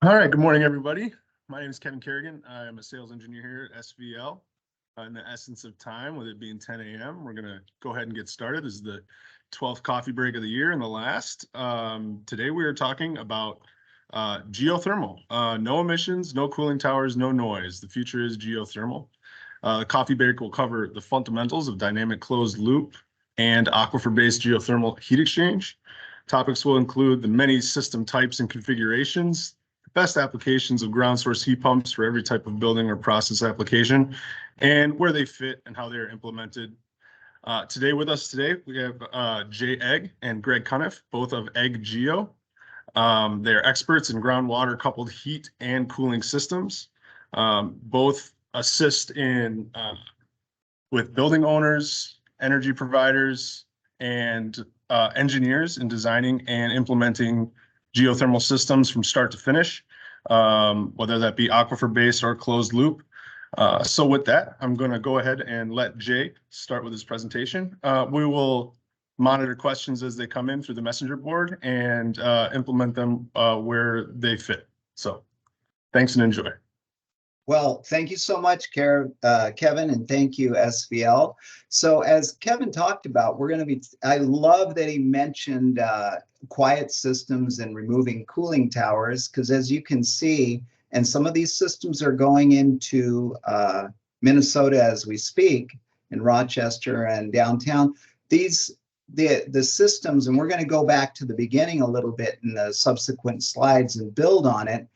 All right, good morning, everybody. My name is Kevin Kerrigan. I am a sales engineer here at SVL. In the essence of time, with it being 10 a.m., we're going to go ahead and get started. This is the 12th coffee break of the year and the last. Today we are talking about geothermal. No emissions, no cooling towers, no noise. The future is geothermal. The coffee break will cover the fundamentals of dynamic closed loop and aquifer-based geothermal heat exchange. Topics will include the many system types and configurations, best applications of ground source heat pumps for every type of building or process application, and where they fit and how they're implemented. Today with us today, we have Jay Egg and Greg Cuniff, both of Egg Geo. They're experts in groundwater coupled heat and cooling systems. Both assist in with building owners, energy providers, and engineers in designing and implementing geothermal systems from start to finish, whether that be aquifer-based or closed loop. So with that, I'm going to go ahead and let Jay start with his presentation. We will monitor questions as they come in through the messenger board and implement them where they fit. So thanks and enjoy. Well, thank you so much, Kevin, and thank you, SVL. So as Kevin talked about, I love that he mentioned quiet systems and removing cooling towers, because as you can see, and some of these systems are going into Minnesota as we speak, in Rochester and downtown. The systems, and we're going to go back to the beginning a little bit in the subsequent slides and build on it.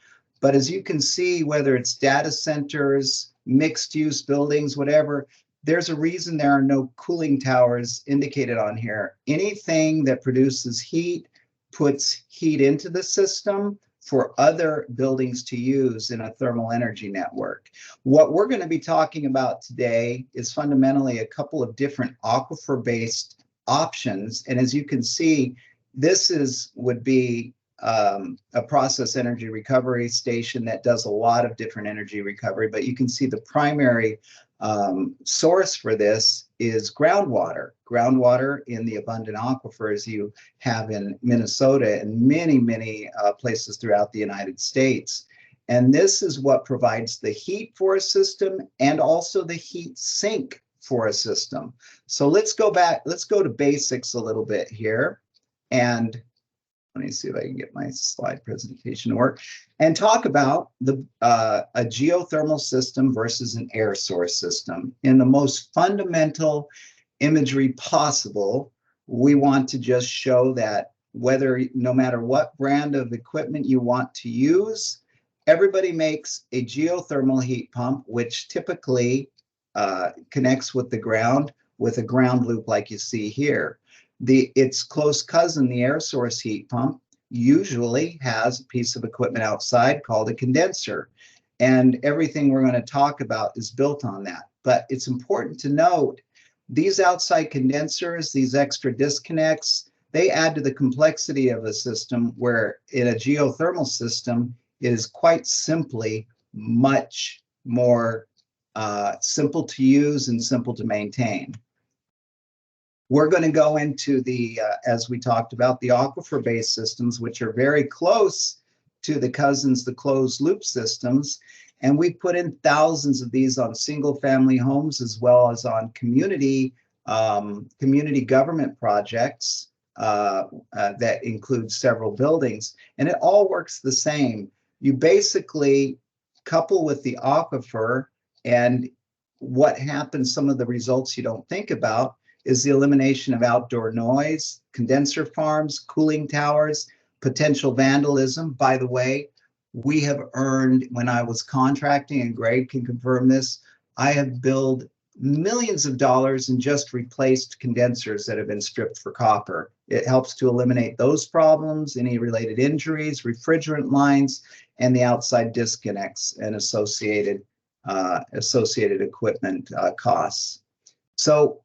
But as you can see, whether it's data centers, mixed use buildings, whatever, there's a reason there are no cooling towers indicated on here. Anything that produces heat puts heat into the system for other buildings to use in a thermal energy network. What we're going to be talking about today is fundamentally a couple of different aquifer-based options. And as you can see, this would be a process energy recovery station that does a lot of different energy recovery, but you can see the primary source for this is groundwater in the abundant aquifers you have in Minnesota and many places throughout the United States. And this is what provides the heat for a system and also the heat sink for a system. So let's go to basics a little bit here, and let me see if I can get my slide presentation to work and talk about a geothermal system versus an air source system. In the most fundamental imagery possible, we want to just show that no matter what brand of equipment you want to use, everybody makes a geothermal heat pump, which typically connects with the ground with a ground loop like you see here. Its close cousin, the air source heat pump, usually has a piece of equipment outside called a condenser. And everything we're going to talk about is built on that. But it's important to note, these outside condensers, these extra disconnects, they add to the complexity of a system, where in a geothermal system, it is quite simply much more simple to use and simple to maintain. We're going to go into as we talked about, the aquifer-based systems, which are very close to the cousins, the closed loop systems. And we put in thousands of these on single family homes, as well as on community government projects that include several buildings. And it all works the same. You basically couple with the aquifer, and what happens, some of the results you don't think about, is the elimination of outdoor noise, condenser farms, cooling towers, potential vandalism. By the way, we have earned, when I was contracting, and Greg can confirm this, I have billed millions of dollars and just replaced condensers that have been stripped for copper. It helps to eliminate those problems, any related injuries, refrigerant lines, and the outside disconnects and associated equipment costs. So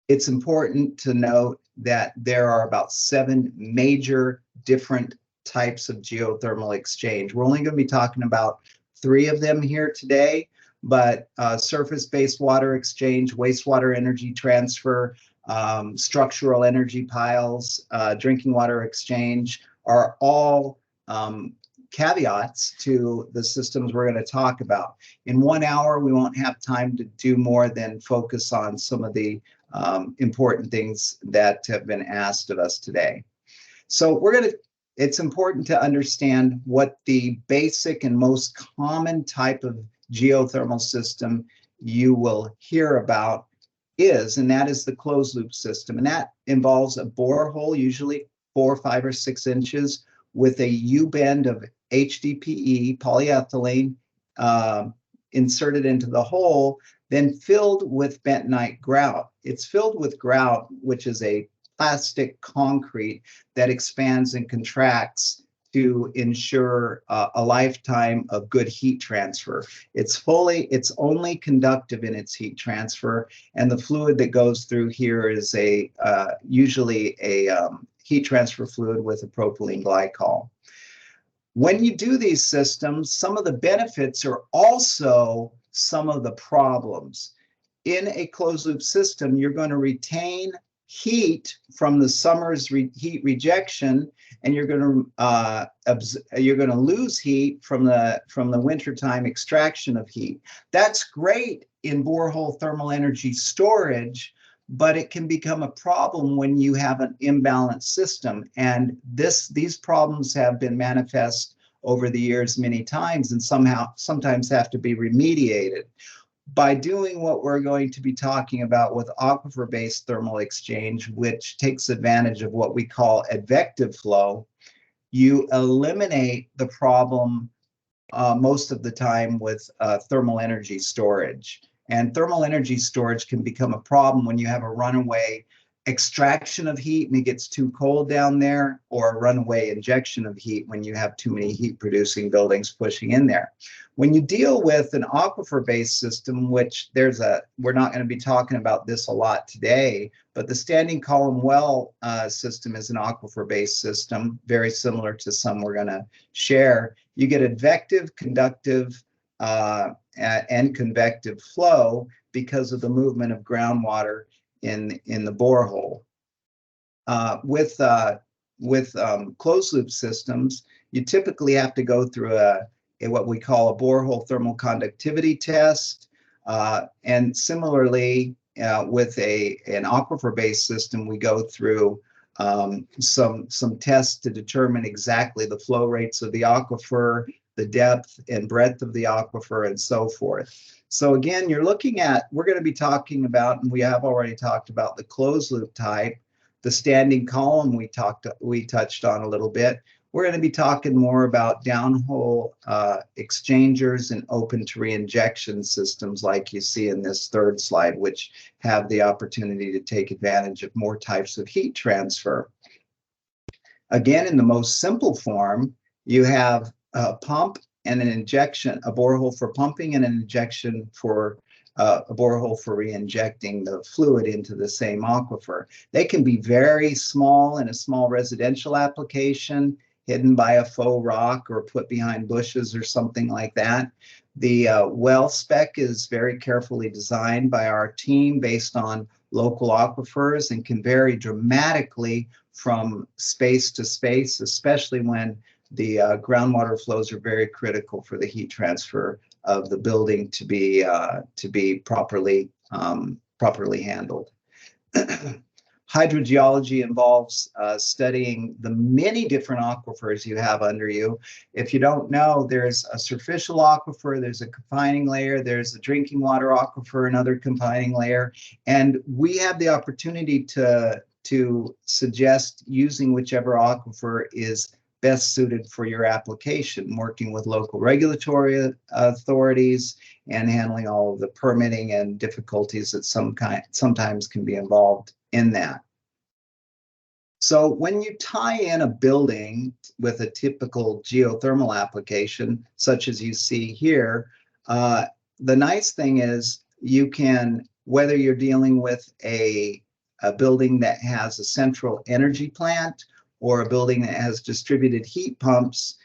it's important to note that there are about 7 major different types of geothermal exchange. We're only going to be talking about 3 of them here today, but surface-based water exchange, wastewater energy transfer, structural energy piles, drinking water exchange are all caveats to the systems we're going to talk about. In 1 hour, we won't have time to do more than focus on some of the important things that have been asked of us today. So it's important to understand what the basic and most common type of geothermal system you will hear about is, and that is the closed loop system. And that involves a borehole, usually 4, 5, or 6 inches, with a U-bend of HDPE, polyethylene, inserted into the hole, then filled with bentonite grout. It's filled with grout, which is a plastic concrete that expands and contracts to ensure a lifetime of good heat transfer. It's only conductive in its heat transfer, and the fluid that goes through here is usually a heat transfer fluid with a propylene glycol. When you do these systems, some of the benefits are also some of the problems. In a closed loop system, you're going to retain heat from the summer's heat rejection, and you're going to lose heat from the wintertime extraction of heat. That's great in borehole thermal energy storage, but it can become a problem when you have an imbalanced system. And these problems have been manifest over the years many times, and sometimes have to be remediated. By doing what we're going to be talking about with aquifer-based thermal exchange, which takes advantage of what we call advective flow, you eliminate the problem most of the time with thermal energy storage. And thermal energy storage can become a problem when you have a runaway extraction of heat and it gets too cold down there, or a runaway injection of heat when you have too many heat producing buildings pushing in there. When you deal with an aquifer-based system, which we're not going to be talking about this a lot today, but the standing column well system is an aquifer-based system, very similar to some we're going to share. You get advective, conductive, and convective flow because of the movement of groundwater in the borehole. With closed loop systems, you typically have to go through what we call a borehole thermal conductivity test. And similarly, with an aquifer-based system, we go through some tests to determine exactly the flow rates of the aquifer, the depth and breadth of the aquifer, and so forth. So again, we're going to be talking about, and we have already talked about, the closed loop type. The standing column we touched on a little bit. We're going to be talking more about downhole exchangers and open to reinjection systems like you see in this third slide, which have the opportunity to take advantage of more types of heat transfer. Again, in the most simple form, you have a pump and an injection, a borehole for pumping and an injection for a borehole for reinjecting the fluid into the same aquifer. They can be very small in a small residential application, hidden by a faux rock or put behind bushes or something like that. The well spec is very carefully designed by our team based on local aquifers and can vary dramatically from space to space, especially when the groundwater flows are very critical for the heat transfer of the building to be properly handled. Hydrogeology involves studying the many different aquifers you have under you. If you don't know, there's a superficial aquifer, there's a confining layer, there's a drinking water aquifer, another confining layer, and we have the opportunity to suggest using whichever aquifer is best suited for your application, working with local regulatory authorities and handling all of the permitting and difficulties that sometimes can be involved in that. So when you tie in a building with a typical geothermal application, such as you see here, the nice thing is you can, whether you're dealing with a building that has a central energy plant or a building that has distributed heat pumps,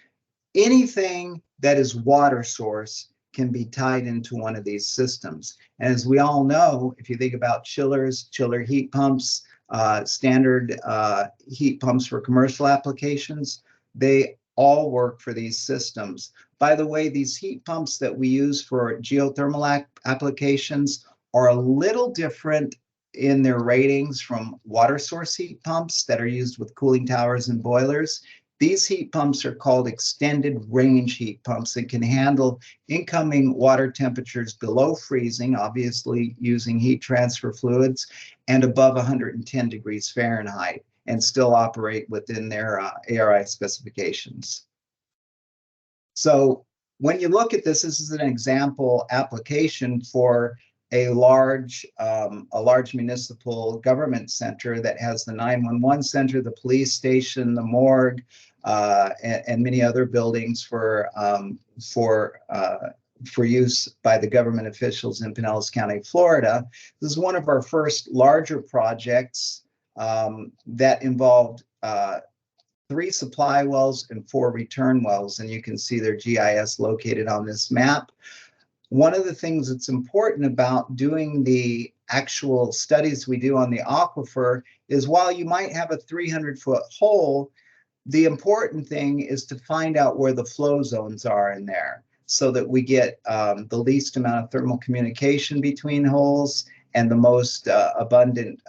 anything that is water source can be tied into one of these systems. And as we all know, if you think about chillers, chiller heat pumps, standard heat pumps for commercial applications, they all work for these systems. By the way, these heat pumps that we use for geothermal applications are a little different in their ratings from water source heat pumps that are used with cooling towers and boilers. These heat pumps are called extended range heat pumps and can handle incoming water temperatures below freezing, obviously using heat transfer fluids, and above 110 degrees Fahrenheit, and still operate within their ARI specifications. So when you look at this, this is an example application for a large municipal government center that has the 911 center, the police station, the morgue, and many other buildings for use by the government officials in Pinellas County, Florida. This is one of our first larger projects that involved 3 supply wells and 4 return wells, and you can see their GIS located on this map. One of the things that's important about doing the actual studies we do on the aquifer is while you might have a 300-foot hole, the important thing is to find out where the flow zones are in there so that we get the least amount of thermal communication between holes and the most abundant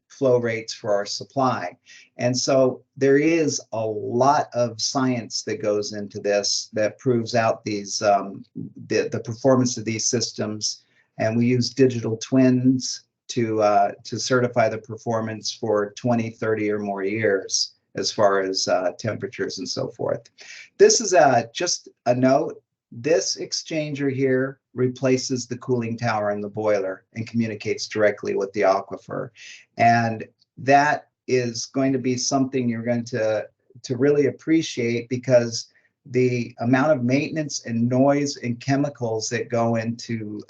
flow rates for our supply. And so there is a lot of science that goes into this that proves out these the performance of these systems. And we use digital twins to certify the performance for 20, 30 or more years as far as temperatures and so forth. This is just a note. This exchanger here replaces the cooling tower in the boiler and communicates directly with the aquifer. And that is going to be something you're going to really appreciate, because the amount of maintenance and noise and chemicals that go into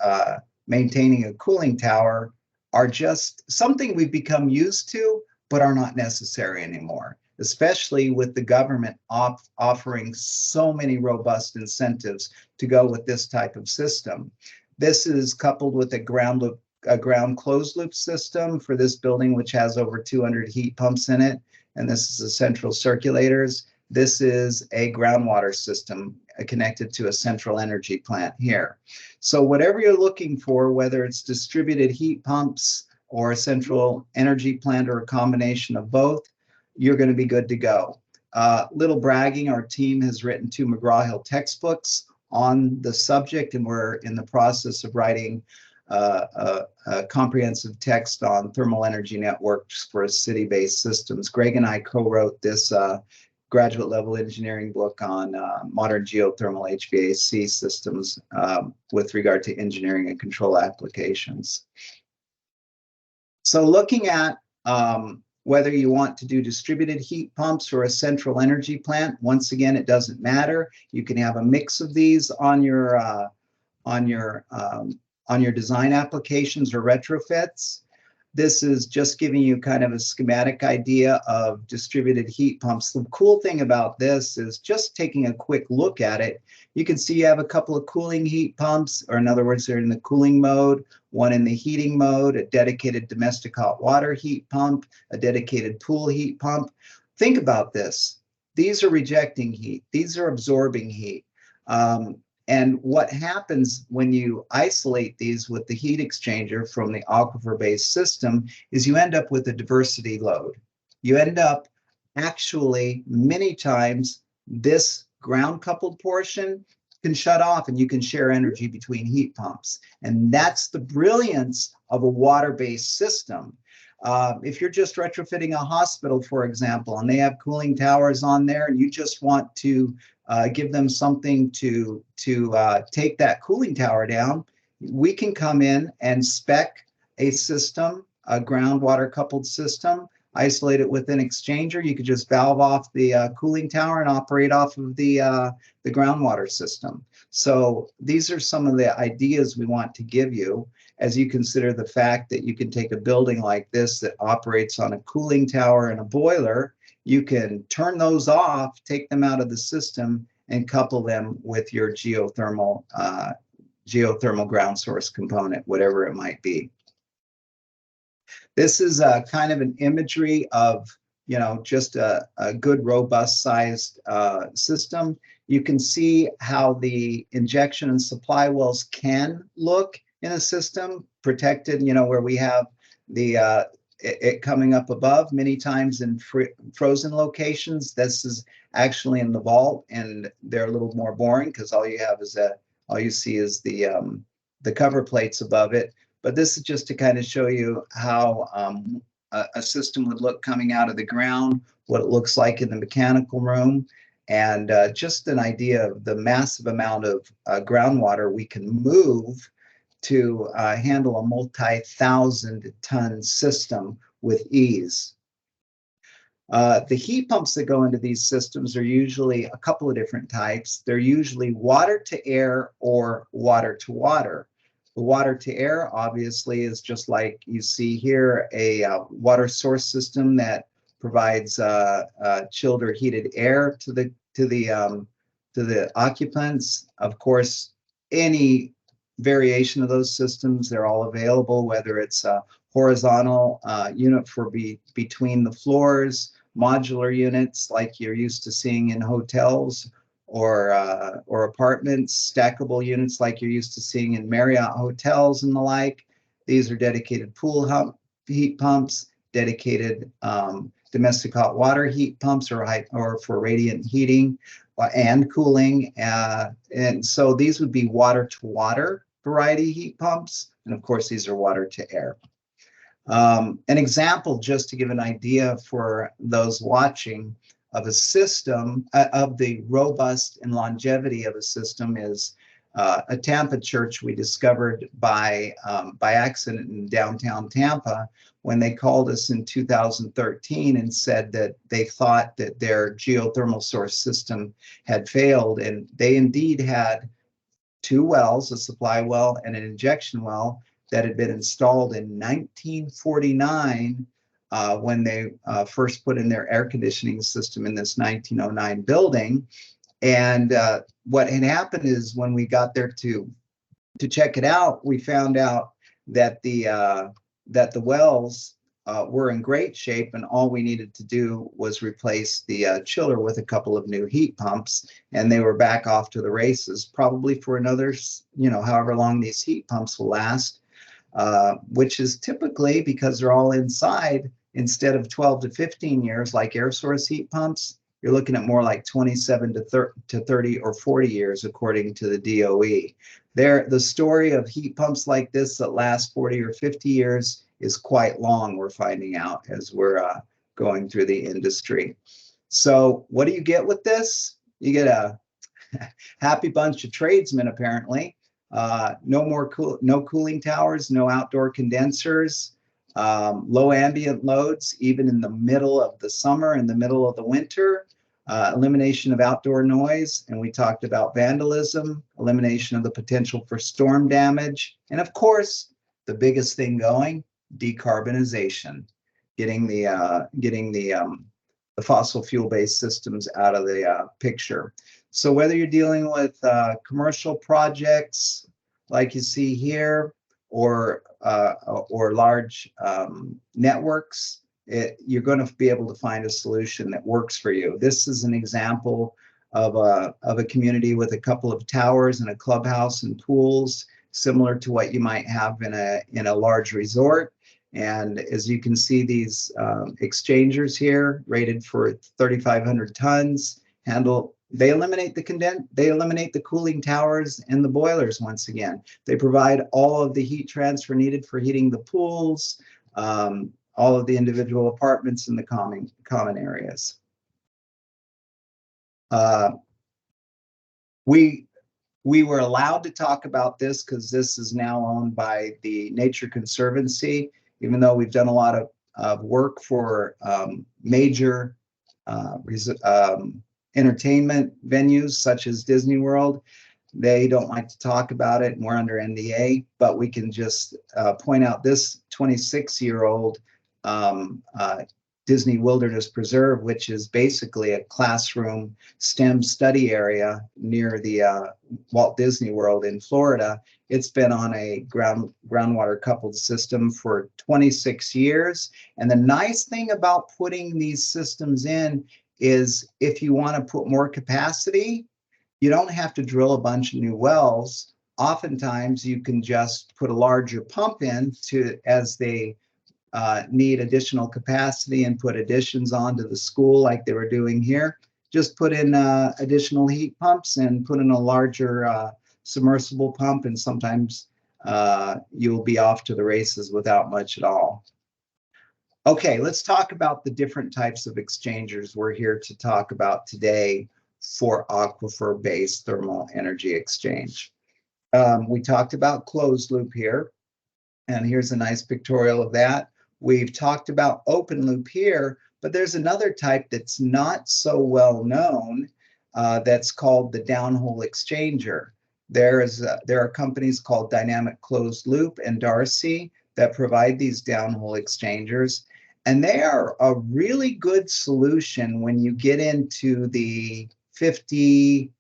maintaining a cooling tower are just something we've become used to, but are not necessary anymore, especially with the government offering so many robust incentives to go with this type of system. This is coupled with a ground closed loop system for this building, which has over 200 heat pumps in it. And this is the central circulators. This is a groundwater system connected to a central energy plant here. So whatever you're looking for, whether it's distributed heat pumps or a central energy plant or a combination of both, you're going to be good to go. Little bragging, our team has written 2 McGraw-Hill textbooks on the subject, and we're in the process of writing a comprehensive text on thermal energy networks for city-based systems. Greg and I co-wrote this graduate level engineering book on modern geothermal HVAC systems with regard to engineering and control applications. So looking at whether you want to do distributed heat pumps or a central energy plant, once again, it doesn't matter. You can have a mix of these on your design applications or retrofits. This is just giving you kind of a schematic idea of distributed heat pumps. The cool thing about this is just taking a quick look at it. You can see you have a couple of cooling heat pumps, or in other words, they're in the cooling mode, one in the heating mode, a dedicated domestic hot water heat pump, a dedicated pool heat pump. Think about this. These are rejecting heat. These are absorbing heat. And what happens when you isolate these with the heat exchanger from the aquifer-based system is you end up with a diversity load. You end up actually many times this ground-coupled portion can shut off and you can share energy between heat pumps. And that's the brilliance of a water-based system. If you're just retrofitting a hospital, for example, and they have cooling towers on there, and you just want to give them something to take that cooling tower down, we can come in and spec a system, a groundwater coupled system, isolate it with an exchanger. You could just valve off the cooling tower and operate off of the groundwater system. So these are some of the ideas we want to give you as you consider the fact that you can take a building like this that operates on a cooling tower and a boiler. You can turn those off, take them out of the system, and couple them with your geothermal ground source component, whatever it might be. This is kind of an imagery of just a good robust sized system. You can see how the injection and supply wells can look in a system protected, where we have the it coming up above. Many times in frozen locations, this is actually in the vault, and they're a little more boring because all you see is the cover plates above it. But this is just to kind of show you how a system would look coming out of the ground, what it looks like in the mechanical room, and just an idea of the massive amount of groundwater we can move to handle a multi-thousand-ton system with ease. The heat pumps that go into these systems are usually a couple of different types. They're usually water to air or water to water. The water to air obviously is just like you see here, a water source system that provides chilled or heated air to the occupants. Of course, any variation of those systems, they're all available, whether it's a horizontal unit for between the floors, modular units like you're used to seeing in hotels or apartments, stackable units like you're used to seeing in Marriott hotels and the like. These are dedicated pool heat pumps, dedicated domestic hot water heat pumps, or for radiant heating and cooling. And so these would be water to water variety heat pumps. And of course, these are water to air. An example, just to give an idea for those watching, of a system, of the robust and longevity of a system, is a Tampa church we discovered by accident in downtown Tampa when they called us in 2013 and said that they thought that their geothermal source system had failed. And they indeed had two wells, a supply well and an injection well, that had been installed in 1949 when they first put in their air conditioning system in this 1909 building. And what had happened is when we got there to check it out, we found out that the wells were in great shape, and all we needed to do was replace the chiller with a couple of new heat pumps, and they were back off to the races, probably for another, however long these heat pumps will last, which is typically, because they're all inside, instead of 12 to 15 years like air source heat pumps, you're looking at more like 27 to 30 or 40 years, according to the DOE. The story of heat pumps like this that last 40 or 50 years is quite long, we're finding out as we're going through the industry. So what do you get with this? You get a happy bunch of tradesmen, apparently. No cooling towers, no outdoor condensers, low ambient loads, even in the middle of the summer, in the middle of the winter, elimination of outdoor noise. And we talked about vandalism, elimination of the potential for storm damage. And of course, the biggest thing going, decarbonization, getting the fossil fuel-based systems out of the picture. So whether you're dealing with commercial projects like you see here, or large networks, you're going to be able to find a solution that works for you. This is an example of a community with a couple of towers and a clubhouse and pools, similar to what you might have in a large resort. And as you can see, these exchangers here, rated for 3,500 tons, they eliminate the cooling towers and the boilers. Once again, they provide all of the heat transfer needed for heating the pools, all of the individual apartments in the common areas. We were allowed to talk about this because this is now owned by the Nature Conservancy, even though we've done a lot of work for major entertainment venues such as Disney World. They don't like to talk about it, and we're under NDA, but we can just point out this 26-year-old Disney Wilderness Preserve, which is basically a classroom STEM study area near the Walt Disney World in Florida. It's been on a groundwater coupled system for 26 years. And the nice thing about putting these systems in is if you want to put more capacity, you don't have to drill a bunch of new wells. Oftentimes, you can just put a larger pump in as they need additional capacity and put additions onto the school like they were doing here. Just put in additional heat pumps and put in a larger submersible pump, and sometimes you'll be off to the races without much at all. Okay, let's talk about the different types of exchangers we're here to talk about today for aquifer-based thermal energy exchange. We talked about closed loop here, and here's a nice pictorial of that. We've talked about open loop here, but there's another type that's not so well known that's called the downhole exchanger. There are companies called Dynamic Closed Loop and Darcy that provide these downhole exchangers, and they are a really good solution when you get into the 50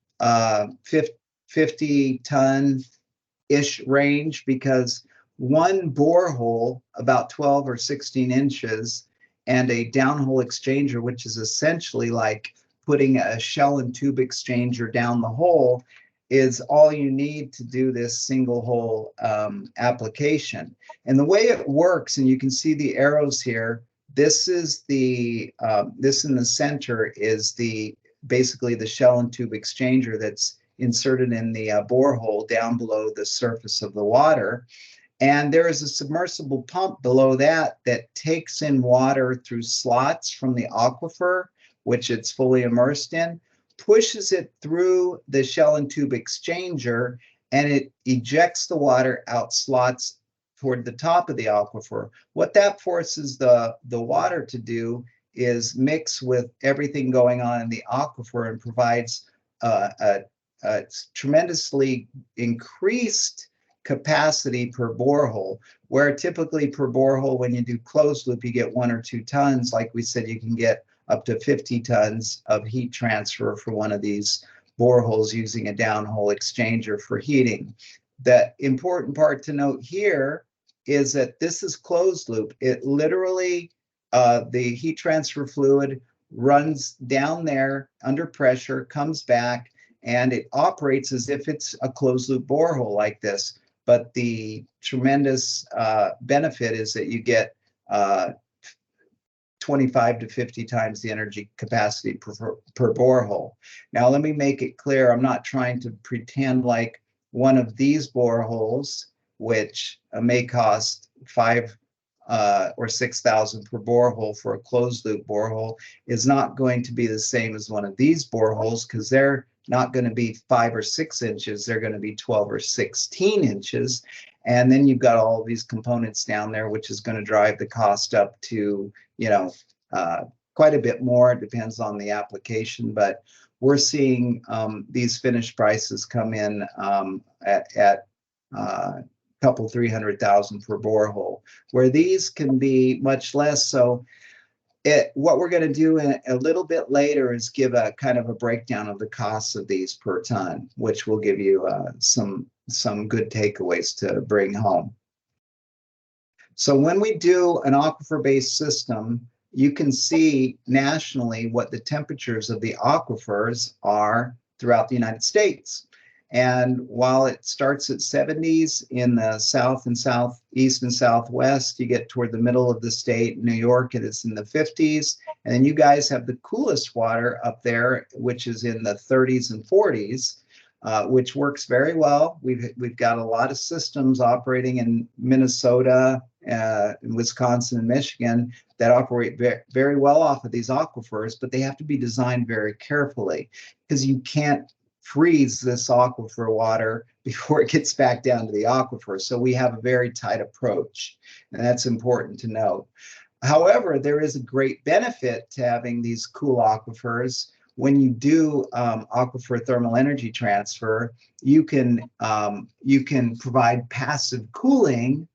ton-ish range, because one borehole about 12 or 16 inches and a downhole exchanger, which is essentially like putting a shell and tube exchanger down the hole, is all you need to do this single hole application. And the way it works, and you can see the arrows here, this is the this in the center is basically the shell and tube exchanger that's inserted in the borehole down below the surface of the water. And there is a submersible pump below that that takes in water through slots from the aquifer, which it's fully immersed in, pushes it through the shell and tube exchanger, and it ejects the water out slots toward the top of the aquifer. What that forces the water to do is mix with everything going on in the aquifer and provides a tremendously increased capacity per borehole, where typically per borehole, when you do closed loop, you get 1 or 2 tons. Like we said, you can get up to 50 tons of heat transfer for one of these boreholes using a downhole exchanger for heating. The important part to note here is that this is closed loop. It literally, the heat transfer fluid runs down there under pressure, comes back, and it operates as if it's a closed loop borehole like this. But the tremendous benefit is that you get 25 to 50 times the energy capacity per borehole. Now, let me make it clear, I'm not trying to pretend like one of these boreholes, which may cost $5,000 or $6,000 per borehole for a closed loop borehole, is not going to be the same as one of these boreholes, because they're not going to be 5 or 6 inches, they're going to be 12 or 16 inches. And then you've got all these components down there, which is going to drive the cost up to, quite a bit more. It depends on the application, but we're seeing these finished prices come in at couple 300,000 per borehole, where these can be much less. So what we're going to do a little bit later is give a kind of a breakdown of the costs of these per ton, which will give you some good takeaways to bring home. So when we do an aquifer-based system, you can see nationally what the temperatures of the aquifers are throughout the United States. And while it starts at 70s in the south and southeast and southwest, you get toward the middle of the state, New York, it is in the 50s. And then you guys have the coolest water up there, which is in the 30s and 40s, which works very well. We've got a lot of systems operating in Minnesota, in Wisconsin and Michigan that operate very well off of these aquifers, but they have to be designed very carefully, because you can't freeze this aquifer water before it gets back down to the aquifer. So we have a very tight approach, and that's important to note. However, there is a great benefit to having these cool aquifers. When you do aquifer thermal energy transfer, you can provide passive cooling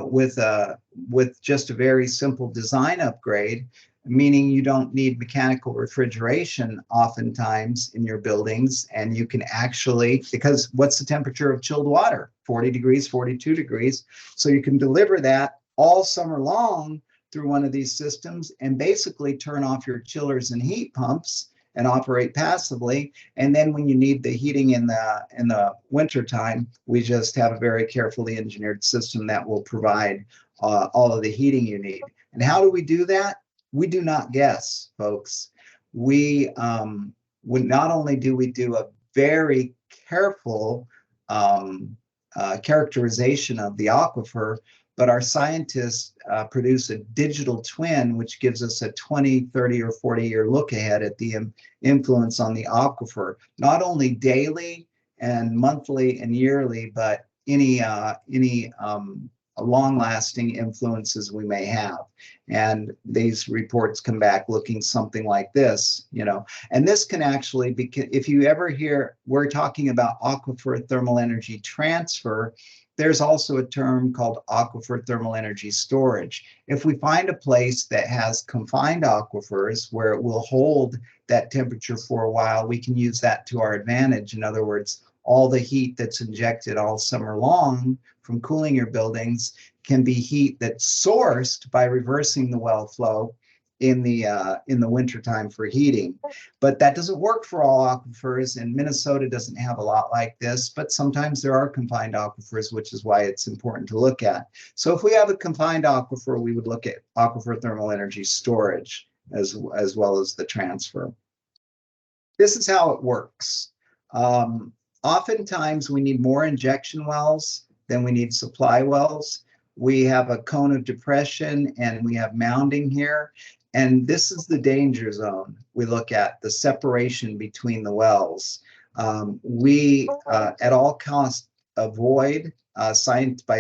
with just a very simple design upgrade. meaning you don't need mechanical refrigeration oftentimes in your buildings. And you can actually, because what's the temperature of chilled water? 40 degrees, 42 degrees. So you can deliver that all summer long through one of these systems and basically turn off your chillers and heat pumps and operate passively. And then when you need the heating in the winter time, we just have a very carefully engineered system that will provide all of the heating you need. And how do we do that? We do not guess, folks. We not only do we do a very careful characterization of the aquifer, but our scientists produce a digital twin, which gives us a 20, 30, or 40-year look ahead at the influence on the aquifer, not only daily and monthly and yearly, but any long-lasting influences we may have. And these reports come back looking something like this, and this can actually be, if you ever hear, we're talking about aquifer thermal energy transfer, there's also a term called aquifer thermal energy storage. If we find a place that has confined aquifers where it will hold that temperature for a while, we can use that to our advantage. In other words, all the heat that's injected all summer long from cooling your buildings can be heat that's sourced by reversing the well flow in the wintertime for heating. But that doesn't work for all aquifers, and Minnesota doesn't have a lot like this, but sometimes there are confined aquifers, which is why it's important to look at. So if we have a confined aquifer, we would look at aquifer thermal energy storage as well as the transfer. This is how it works. Oftentimes we need more injection wells than we need supply wells. We have a cone of depression and we have mounding here. And this is the danger zone. We look at the separation between the wells. We, at all costs, avoid by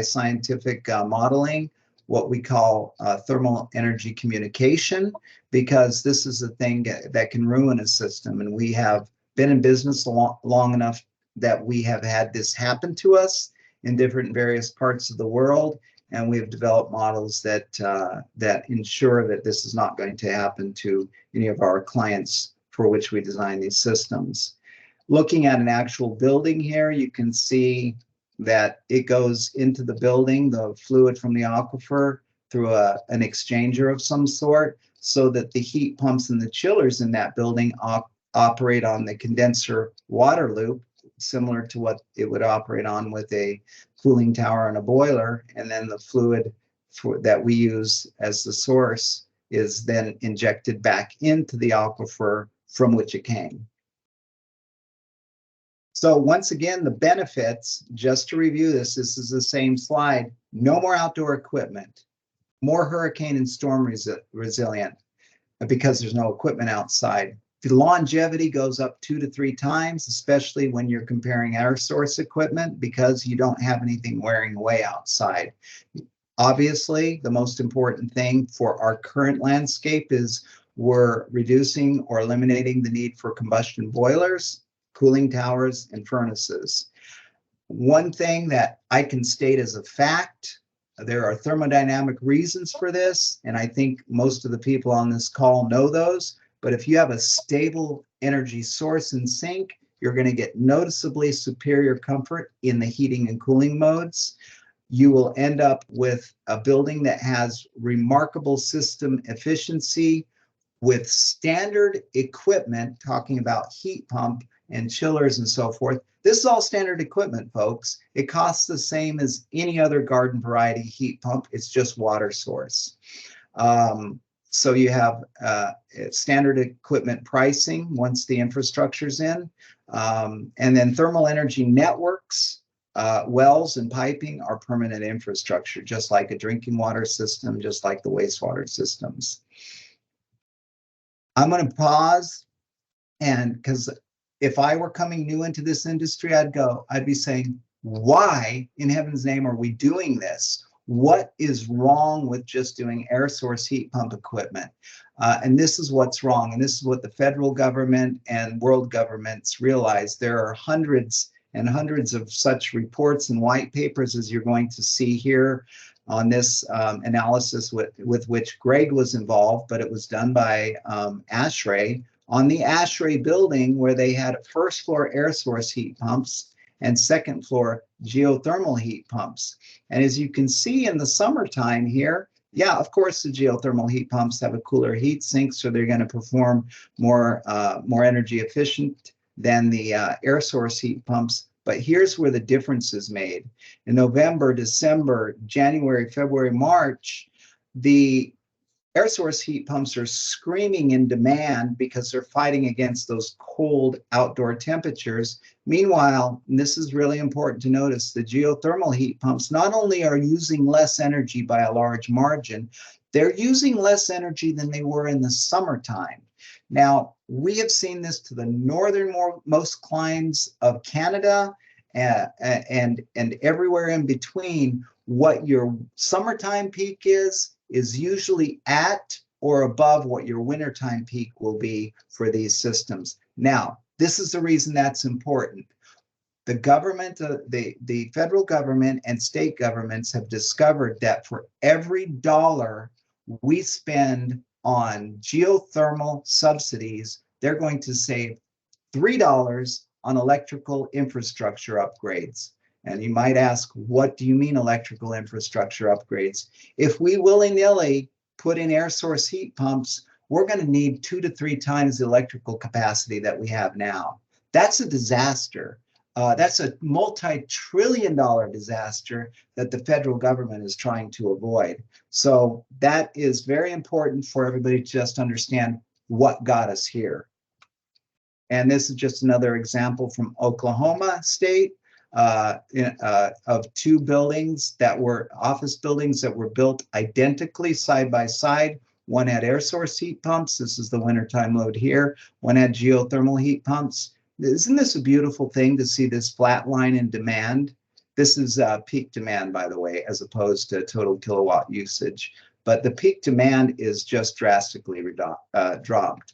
scientific modeling what we call thermal energy communication, because this is a thing that can ruin a system. And we have been in business long enough that we have had this happen to us in different various parts of the world. And we've developed models that ensure that this is not going to happen to any of our clients for which we design these systems. Looking at an actual building here, you can see that it goes into the building, the fluid from the aquifer, through an exchanger of some sort, so that the heat pumps and the chillers in that building operate on the condenser water loop, similar to what it would operate on with a cooling tower and a boiler. And then the fluid that we use as the source is then injected back into the aquifer from which it came. So once again, the benefits, just to review this is the same slide. No more outdoor equipment, more hurricane and storm resilient because there's no equipment outside. The longevity goes up 2 to 3 times, especially when you're comparing air source equipment, because you don't have anything wearing away outside. Obviously, the most important thing for our current landscape is we're reducing or eliminating the need for combustion boilers, cooling towers, and furnaces. One thing that I can state as a fact, there are thermodynamic reasons for this, and I think most of the people on this call know those. But if you have a stable energy source in sink, you're going to get noticeably superior comfort in the heating and cooling modes. You will end up with a building that has remarkable system efficiency with standard equipment, talking about heat pump and chillers and so forth. This is all standard equipment, folks. It costs the same as any other garden variety heat pump. It's just water source. So you have standard equipment pricing once the infrastructure's in. And then thermal energy networks, wells and piping are permanent infrastructure, just like a drinking water system, just like the wastewater systems. I'm going to pause, and because if I were coming new into this industry, I'd be saying, why in heaven's name are we doing this? What is wrong with just doing air source heat pump equipment? And this is what's wrong. And this is what the federal government and world governments realize. There are hundreds and hundreds of such reports and white papers, as you're going to see here. on this analysis with which Greg was involved, but it was done by ASHRAE on the ASHRAE building, where they had first floor air source heat pumps and second floor geothermal heat pumps. And as you can see in the summertime here, yeah, of course, the geothermal heat pumps have a cooler heat sink, so they're going to perform more energy efficient than the air source heat pumps. But here's where the difference is made. In November, December, January, February, March, the air source heat pumps are screaming in demand because they're fighting against those cold outdoor temperatures. Meanwhile, and this is really important to notice, the geothermal heat pumps not only are using less energy by a large margin, they're using less energy than they were in the summertime. Now, we have seen this to the northernmost climes of Canada and everywhere in between. What your summertime peak is usually at or above what your wintertime peak will be for these systems. Now, this is the reason that's important. The government, the federal government and state governments have discovered that for every dollar we spend on geothermal subsidies, they're going to save $3 on electrical infrastructure upgrades. And you might ask, what do you mean electrical infrastructure upgrades? If we willy-nilly put in air source heat pumps, we're going to need 2 to 3 times the electrical capacity that we have now. That's a disaster. That's a multi-trillion-dollar disaster that the federal government is trying to avoid. So that is very important for everybody to just understand what got us here. And this is just another example from Oklahoma State of 2 buildings that were office buildings that were built identically side by side. One had air source heat pumps. This is the wintertime load here. One had geothermal heat pumps. Isn't this a beautiful thing to see this flat line in demand? This is peak demand, by the way, as opposed to total kilowatt usage. But the peak demand is just drastically dropped.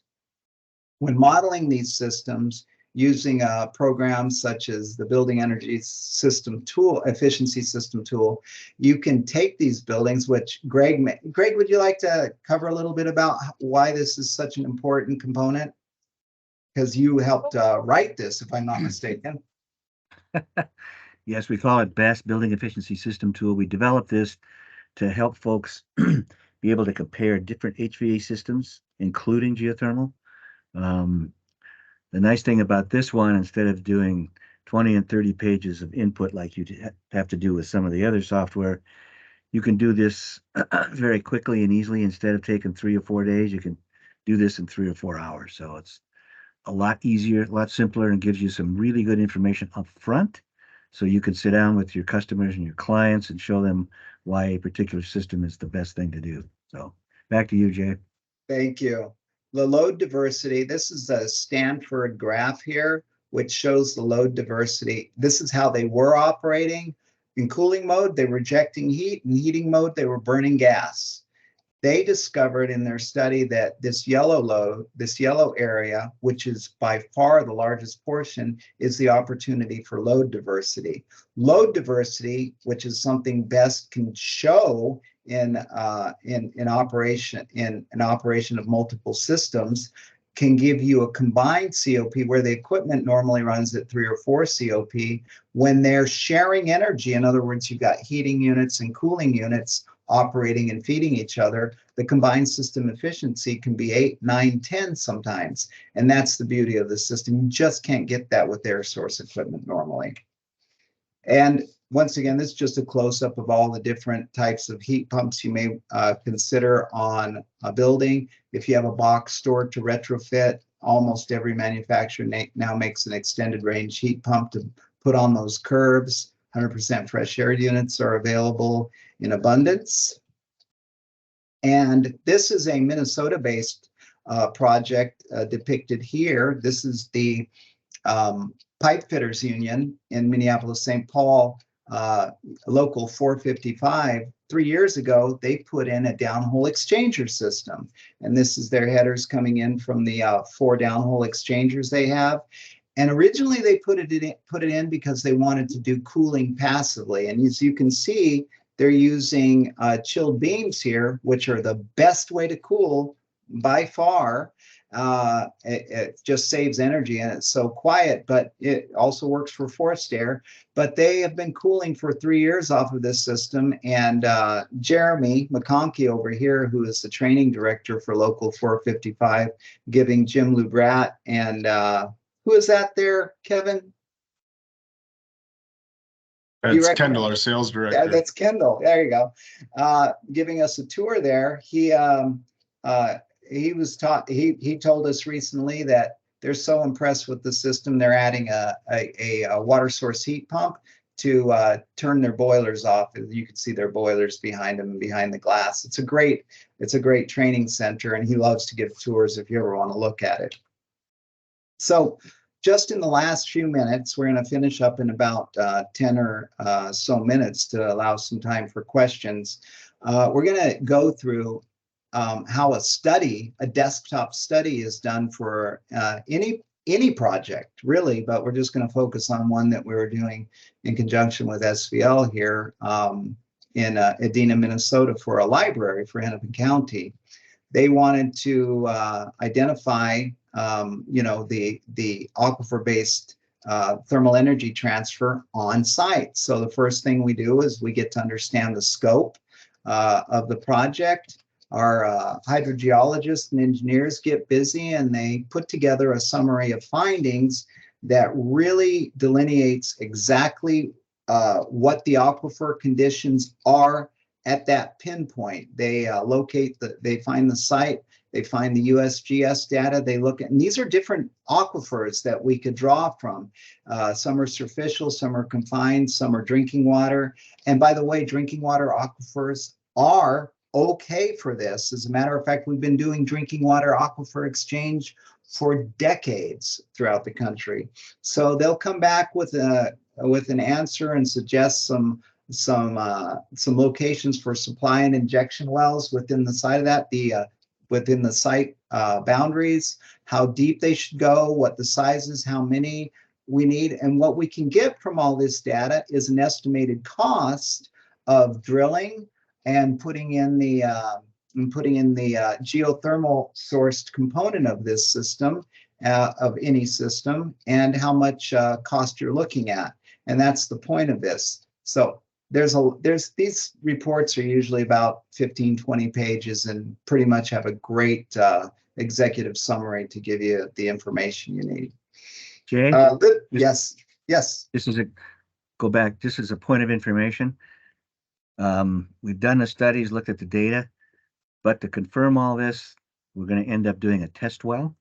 When modeling these systems using programs such as the Building Energy System Tool, Efficiency System Tool, you can take these buildings, which Greg, would you like to cover a little bit about why this is such an important component? Because you helped write this, if I'm not mistaken. Yes, we call it BEST, Building Efficiency System Tool. We developed this to help folks be able to compare different HVAC systems, including geothermal. The nice thing about this one, instead of doing 20 and 30 pages of input like you have to do with some of the other software, you can do this very quickly and easily. Instead of taking 3 or 4 days, you can do this in 3 or 4 hours. So it's a lot easier, a lot simpler, and gives you some really good information up front. So you can sit down with your customers and your clients and show them why a particular system is the best thing to do. So back to you, Jay. Thank you. The load diversity, this is a Stanford graph here, which shows the load diversity. This is how they were operating. In cooling mode, they were rejecting heat. In heating mode, they were burning gas. They discovered in their study that this yellow load, this yellow area, which is by far the largest portion, is the opportunity for load diversity. Load diversity, which is something BEST can show in operation of multiple systems, can give you a combined COP where the equipment normally runs at 3 or 4 COP. When they're sharing energy, in other words, you've got heating units and cooling units operating and feeding each other, the combined system efficiency can be 8, 9, 10 sometimes. And that's the beauty of the system. You just can't get that with air source equipment normally. And once again, this is just a close-up of all the different types of heat pumps you may consider on a building. If you have a box store to retrofit, almost every manufacturer now makes an extended range heat pump to put on those curves. 100% fresh air units are available in abundance. And this is a Minnesota-based project depicted here. This is the Pipe Fitters Union in Minneapolis-St. Paul, local 455. 3 years ago, they put in a downhole exchanger system. And this is their headers coming in from the 4 downhole exchangers they have. And originally they put it in because they wanted to do cooling passively. And as you can see, They're using chilled beams here, which are the best way to cool by far. It just saves energy and it's so quiet, but it also works for forced air. But they have been cooling for 3 years off of this system. And Jeremy McConkey over here, who is the training director for Local 455, giving Jim Lubrat and who is that there, Kevin? That's Kendall, our sales director. Yeah, that's Kendall. There you go. Giving us a tour there. He was taught. He told us recently that they're so impressed with the system. They're adding a water source heat pump to turn their boilers off. You can see their boilers behind them and behind the glass. It's a great training center, and he loves to give tours if you ever want to look at it. So just in the last few minutes, we're going to finish up in about 10 or so minutes to allow some time for questions. We're going to go through how a desktop study is done for any project, really, but we're just going to focus on one that we were doing in conjunction with SVL here in Edina, Minnesota, for a library for Hennepin County. They wanted to identify the aquifer-based thermal energy transfer on site. So the first thing we do is we get to understand the scope of the project. Our hydrogeologists and engineers get busy and they put together a summary of findings that really delineates exactly what the aquifer conditions are at that pinpoint. They they find the site, they find the USGS data, they look at, and these are different aquifers that we could draw from. Some are superficial, some are confined, some are drinking water. And by the way, drinking water aquifers are okay for this. As a matter of fact, we've been doing drinking water aquifer exchange for decades throughout the country. So they'll come back with an answer and suggest some locations for supply and injection wells within the site of that, within the site boundaries, how deep they should go, what the size is, how many we need. And what we can get from all this data is an estimated cost of drilling and putting in the geothermal sourced component of this system, of any system, and how much cost you're looking at. And that's the point of this. So these reports are usually about 15, 20 pages and pretty much have a great executive summary to give you the information you need. Jay? Yes. This is a point of information. We've done the studies, looked at the data, but to confirm all this, we're going to end up doing a test well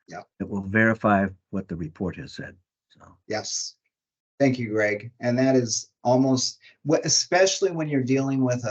that will verify what the report has said. So yes. Thank you, Greg. And that is almost, especially when you're dealing with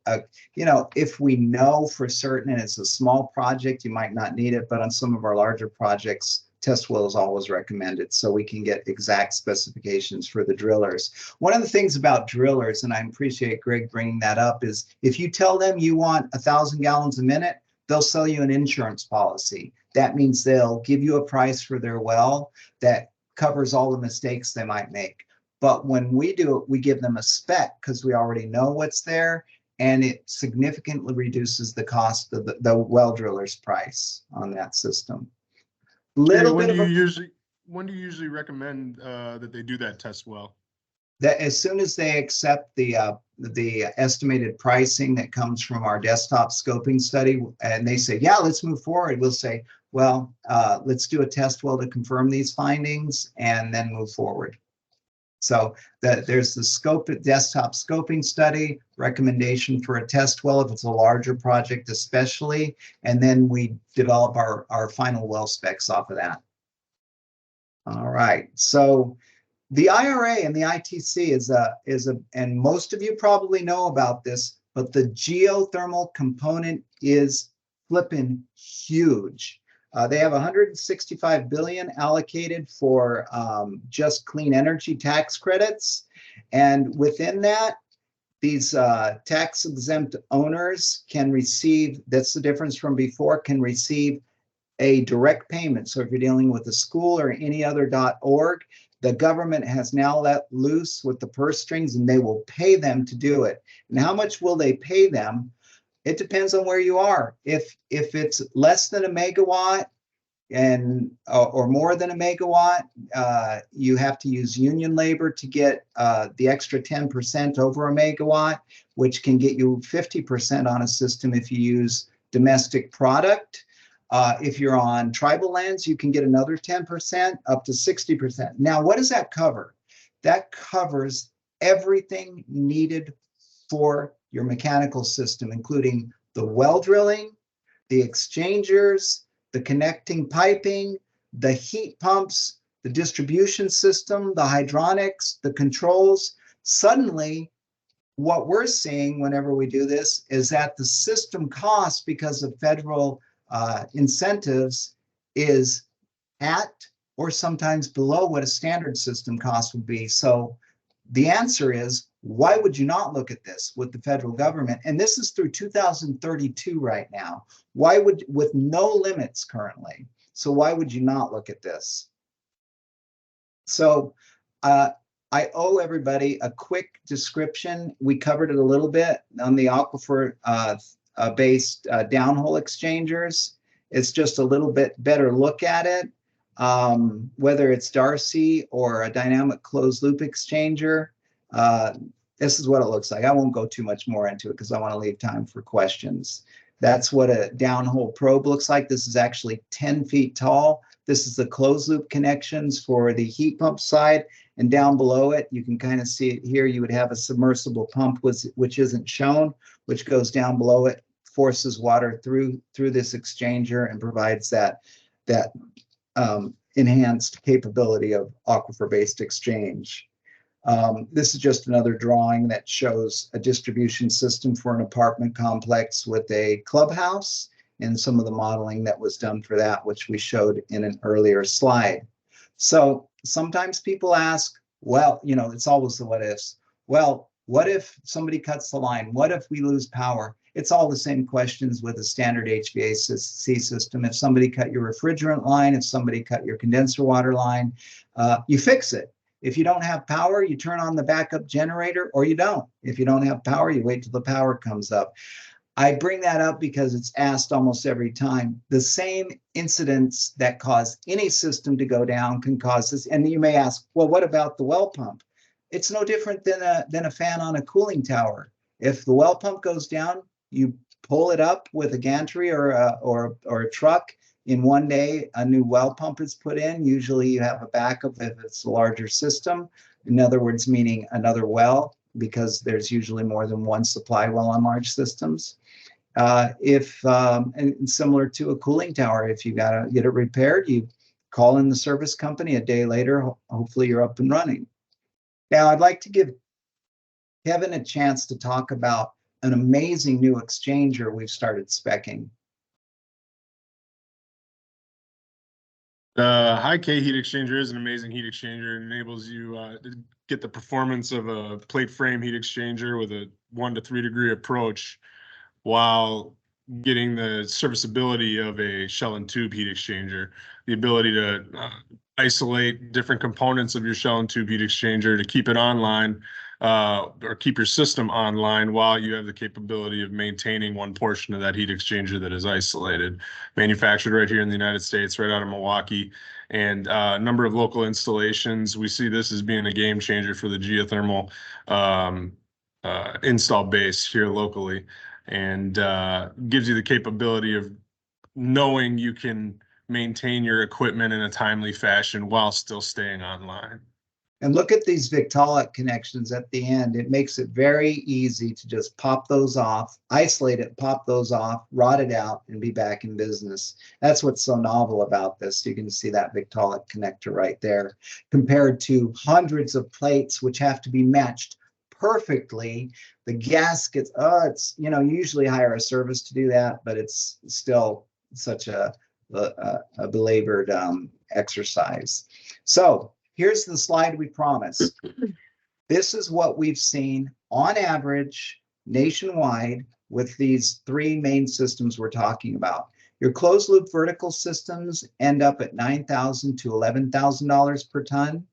if we know for certain and it's a small project, you might not need it, but on some of our larger projects, test well is always recommended so we can get exact specifications for the drillers. One of the things about drillers, and I appreciate Greg bringing that up, is if you tell them you want 1,000 gallons a minute, they'll sell you an insurance policy. That means they'll give you a price for their well that covers all the mistakes they might make. But when we do it, we give them a spec because we already know what's there, and it significantly reduces the cost of the well driller's price on that system. When do you usually recommend that they do that test well? That as soon as they accept the estimated pricing that comes from our desktop scoping study, and they say, yeah, let's move forward, we'll say, well, let's do a test well to confirm these findings and then move forward. So there's the desktop scoping study, recommendation for a test well if it's a larger project especially, and then we develop our final well specs off of that. All right, so the IRA and the ITC and most of you probably know about this, but the geothermal component is flipping huge. They have 165 billion allocated for just clean energy tax credits. And within that, these tax exempt owners can receive, that's the difference from before, can receive a direct payment. So if you're dealing with a school or any other .org, the government has now let loose with the purse strings, and they will pay them to do it. And how much will they pay them? It depends on where you are. If it's less than a megawatt and or more than a megawatt, you have to use union labor to get the extra 10% over a megawatt, which can get you 50% on a system if you use domestic product. If you're on tribal lands, you can get another 10% up to 60%. Now, what does that cover? That covers everything needed for your mechanical system, including the well drilling, the exchangers, the connecting piping, the heat pumps, the distribution system, the hydronics, the controls. Suddenly, what we're seeing whenever we do this is that the system cost, because of federal incentives, is at or sometimes below what a standard system cost would be. So the answer is, why would you not look at this with the federal government? And this is through 2032 right now. Why would, with no limits currently? So why would you not look at this? So I owe everybody a quick description. We covered it a little bit on the aquifer based downhole exchangers. It's just a little bit better look at it. Whether it's Darcy or a dynamic closed loop exchanger, this is what it looks like. I won't go too much more into it because I want to leave time for questions. That's what a downhole probe looks like. This is actually 10 feet tall. This is the closed loop connections for the heat pump side. And down below it, you can kind of see it here. You would have a submersible pump, which isn't shown, which goes down below it, forces water through this exchanger and provides that enhanced capability of aquifer-based exchange. This is just another drawing that shows a distribution system for an apartment complex with a clubhouse and some of the modeling that was done for that, which we showed in an earlier slide. So sometimes people ask, well, you know, it's always the what ifs. Well, what if somebody cuts the line? What if we lose power? It's all the same questions with a standard HVAC system. If somebody cut your refrigerant line, if somebody cut your condenser water line, you fix it. If you don't have power, you turn on the backup generator, or you don't. If you don't have power, you wait till the power comes up. I bring that up because it's asked almost every time. The same incidents that cause any system to go down can cause this. And you may ask, well, what about the well pump? It's no different than a fan on a cooling tower. If the well pump goes down, you pull it up with a gantry or a truck. In one day, a new well pump is put in. Usually you have a backup if it's a larger system. In other words, meaning another well, because there's usually more than one supply well on large systems. And similar to a cooling tower, if you got to get it repaired, you call in the service company. A day later, hopefully you're up and running. Now, I'd like to give Kevin a chance to talk about an amazing new exchanger we've started speccing. High K heat exchanger is an amazing heat exchanger. It enables you to get the performance of a plate frame heat exchanger with a 1 to 3 degree approach, while getting the serviceability of a shell and tube heat exchanger, the ability to isolate different components of your shell and tube heat exchanger to keep it online, or keep your system online while you have the capability of maintaining one portion of that heat exchanger that is isolated. Manufactured right here in the United States, right out of Milwaukee, and a number of local installations. We see this as being a game changer for the geothermal install base here locally, and gives you the capability of knowing you can maintain your equipment in a timely fashion while still staying online. And look at these Victaulic connections at the end. It makes it very easy to just pop those off, isolate it, pop those off, rot it out, and be back in business. That's what's so novel about this. You can see that Victaulic connector right there, compared to hundreds of plates which have to be matched perfectly. The gaskets, it's, you know, you usually hire a service to do that, but it's still such a belabored exercise. So here's the slide we promised. This is what we've seen on average nationwide with these three main systems we're talking about. Your closed loop vertical systems end up at $9,000 to $11,000 per ton.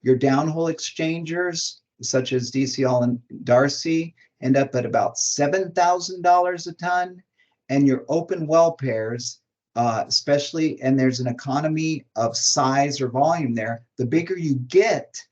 Your downhole exchangers, such as DCL and Darcy, end up at about $7,000 a ton. And your open well pairs, especially, and there's an economy of size or volume there, the bigger you get,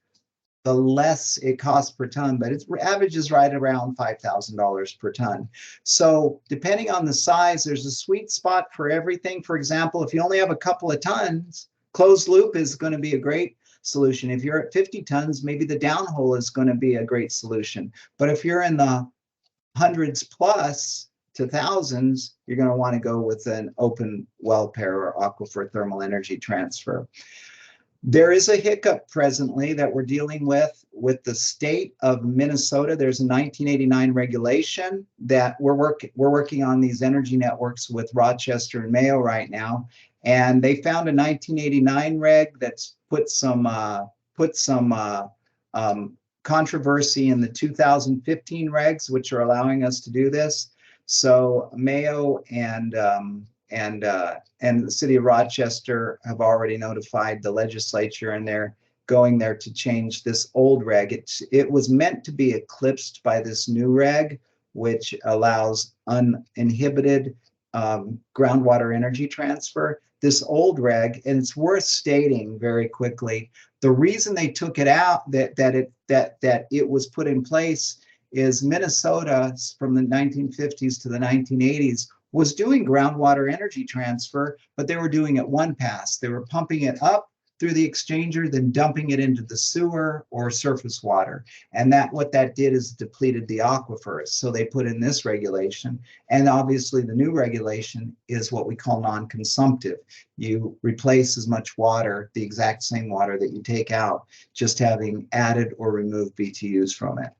the less it costs per ton, but its average is right around $5,000 per ton. So depending on the size, there's a sweet spot for everything. For example, if you only have a couple of tons, closed loop is going to be a great solution. If you're at 50 tons, maybe the downhole is going to be a great solution. But if you're in the hundreds plus to thousands, you're going to want to go with an open well pair or aquifer thermal energy transfer. There is a hiccup presently that we're dealing with the state of Minnesota. There's a 1989 regulation that we're working on these energy networks with Rochester and Mayo right now, and they found a 1989 reg that's put some controversy in the 2015 regs, which are allowing us to do this. So Mayo and the city of Rochester have already notified the legislature, and they're going there to change this old reg. It was meant to be eclipsed by this new reg, which allows uninhibited groundwater energy transfer. This old reg, and it's worth stating very quickly, the reason they took it out, that it was put in place, is Minnesota from the 1950s to the 1980s was doing groundwater energy transfer, but they were doing it one pass. They were pumping it up through the exchanger, then dumping it into the sewer or surface water. And what that did is depleted the aquifers. So they put in this regulation. And obviously the new regulation is what we call non-consumptive. You replace as much water, the exact same water that you take out, just having added or removed BTUs from it.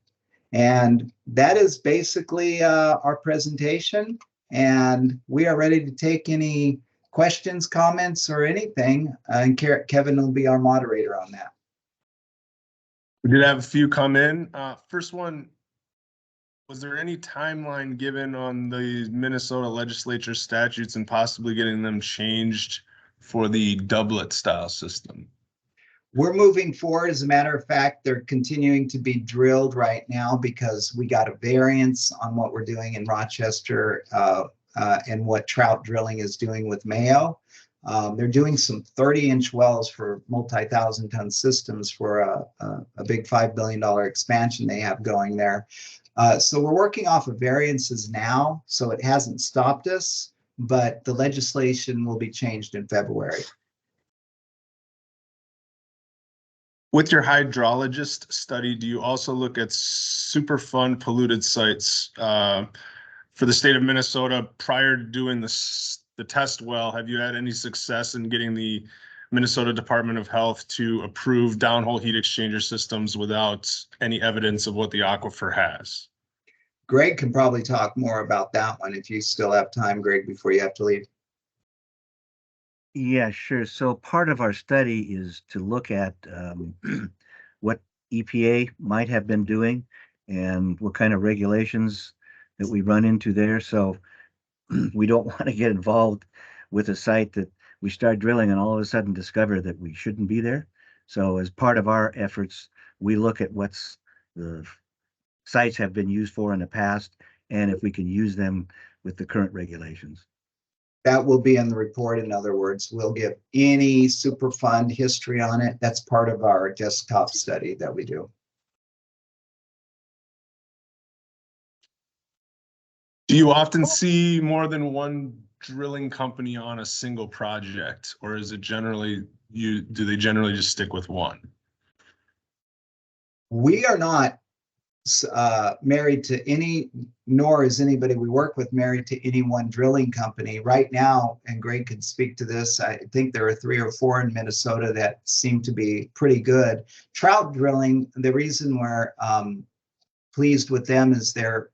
And that is basically our presentation. And we are ready to take any questions, comments, or anything. And Kevin will be our moderator on that. We did have a few come in. First one, was there any timeline given on the Minnesota legislature statutes and possibly getting them changed for the doublet style system? We're moving forward. As a matter of fact, they're continuing to be drilled right now because we got a variance on what we're doing in Rochester and what trout drilling is doing with Mayo. They're doing some 30-inch wells for multi-thousand ton systems for a big $5 billion expansion they have going there. So we're working off of variances now, so it hasn't stopped us, but the legislation will be changed in February. With your hydrologist study, do you also look at Superfund polluted sites for the state of Minnesota prior to doing the test well? Have you had any success in getting the Minnesota Department of Health to approve downhole heat exchanger systems without any evidence of what the aquifer has? Greg can probably talk more about that one if you still have time, Greg, before you have to leave. Yeah, sure. So part of our study is to look at what EPA might have been doing and what kind of regulations that we run into there. So we don't want to get involved with a site that we start drilling and all of a sudden discover that we shouldn't be there. So as part of our efforts, we look at what's the sites have been used for in the past and if we can use them with the current regulations. That will be in the report. In other words, we'll give any Superfund history on it. That's part of our desktop study that we do. Do you often see more than one drilling company on a single project, or is it generally do they generally just stick with one? We are not married to any, nor is anybody we work with married to any one drilling company. Right now, and Greg could speak to this, I think there are 3 or 4 in Minnesota that seem to be pretty good. Trout drilling, the reason we're pleased with them is they're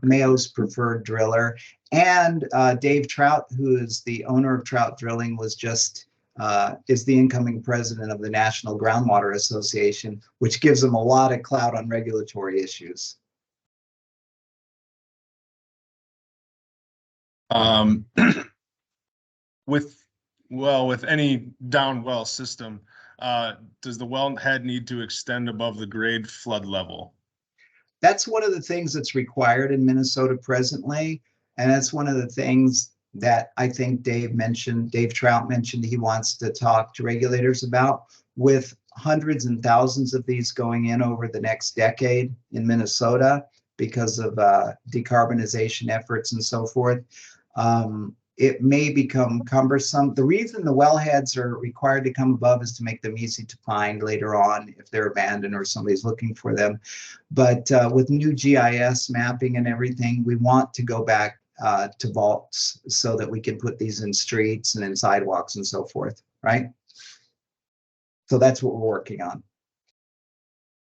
Mayo's preferred driller. And Dave Trout, who is the owner of Trout Drilling, was just is the incoming president of the National Groundwater Association, which gives them a lot of clout on regulatory issues. Um, with any down well system, does the well head need to extend above the grade flood level? That's one of the things that's required in Minnesota presently. And that's one of the things that I think Dave Trout mentioned he wants to talk to regulators about, with hundreds and thousands of these going in over the next decade in Minnesota because of decarbonization efforts and so forth. It may become cumbersome. The reason the wellheads are required to come above is to make them easy to find later on if they're abandoned or somebody's looking for them. But with new GIS mapping and everything, we want to go back to vaults so that we can put these in streets and in sidewalks and so forth, right? So that's what we're working on.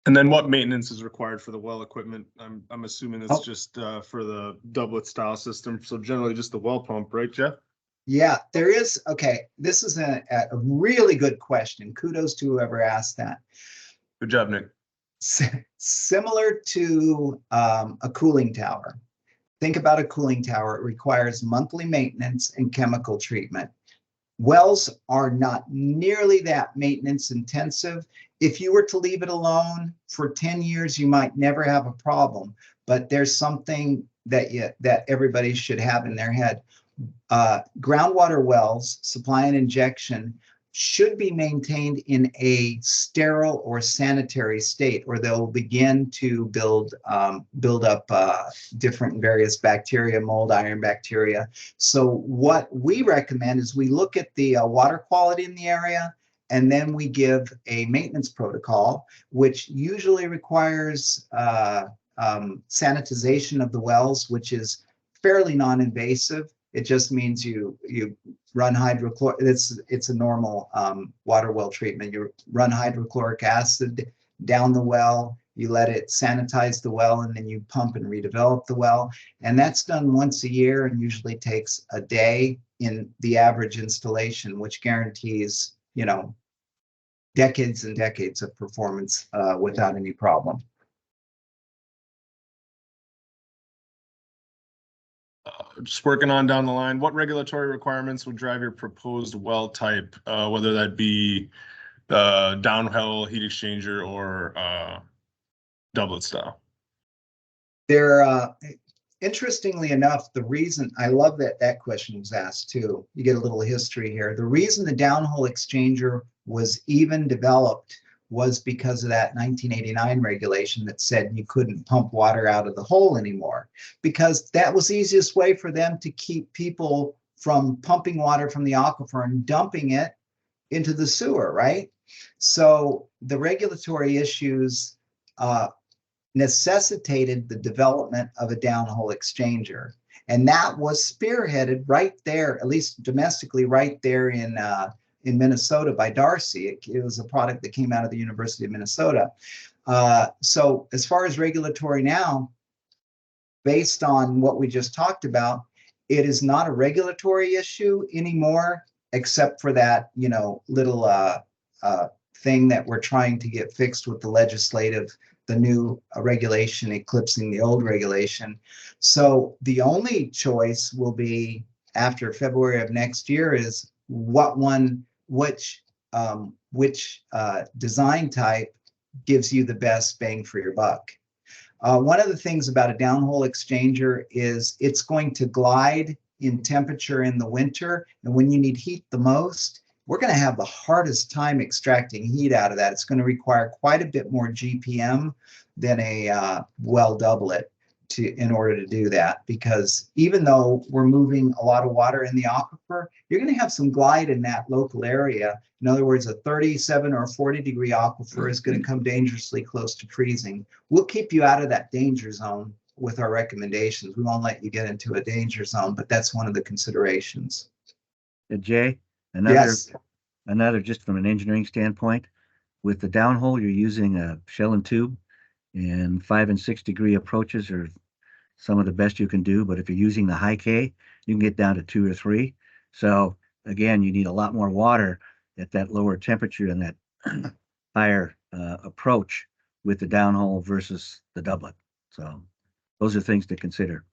And then what maintenance is required for the well equipment? I'm assuming it's Oh. just for the doublet style system. So generally just the well pump, right, Jeff? Yeah, there is. Okay, this is a really good question. Kudos to whoever asked that. Good job, Nick. Similar to a cooling tower. Think about a cooling tower. It requires monthly maintenance and chemical treatment. Wells are not nearly that maintenance intensive. If you were to leave it alone for 10 years, you might never have a problem. But there's something that everybody should have in their head. Groundwater wells, supply and injection, should be maintained in a sterile or sanitary state, or they'll begin to build up different various bacteria, mold, iron bacteria. So what we recommend is we look at the water quality in the area, and then we give a maintenance protocol, which usually requires sanitization of the wells, which is fairly non-invasive. It just means you run hydrochloric. It's a normal water well treatment. You run hydrochloric acid down the well, you let it sanitize the well, and then you pump and redevelop the well. And that's done once a year and usually takes a day in the average installation, which guarantees, decades and decades of performance without any problem. Just working on down the line, what regulatory requirements would drive your proposed well type, whether that be downhole heat exchanger or doublet style? Interestingly enough, the reason I love that question was asked too. You get a little history here. The reason the downhole exchanger was even developed was because of that 1989 regulation that said you couldn't pump water out of the hole anymore, because that was the easiest way for them to keep people from pumping water from the aquifer and dumping it into the sewer, right? So the regulatory issues necessitated the development of a downhole exchanger. And that was spearheaded right there, at least domestically, right there in Minnesota by Darcy. It was a product that came out of the University of Minnesota. So as far as regulatory now, based on what we just talked about, it is not a regulatory issue anymore, except for that, little thing that we're trying to get fixed with the new regulation eclipsing the old regulation. So the only choice will be after February of next year is which design type gives you the best bang for your buck. One of the things about a downhole exchanger is it's going to glide in temperature in the winter, and when you need heat the most, we're going to have the hardest time extracting heat out of that. It's going to require quite a bit more GPM than a well doublet in order to do that, because even though we're moving a lot of water in the aquifer, you're going to have some glide in that local area. In other words, a 37 or 40 degree aquifer is going to come dangerously close to freezing. We'll keep you out of that danger zone with our recommendations. We won't let you get into a danger zone, but that's one of the considerations. Jay, Yes. another just from an engineering standpoint, with the downhole, you're using a shell and tube, and 5 and 6 degree approaches are some of the best you can do. But if you're using the high K, you can get down to 2 or 3. So again, you need a lot more water at that lower temperature and that higher approach with the downhole versus the doublet. So those are things to consider.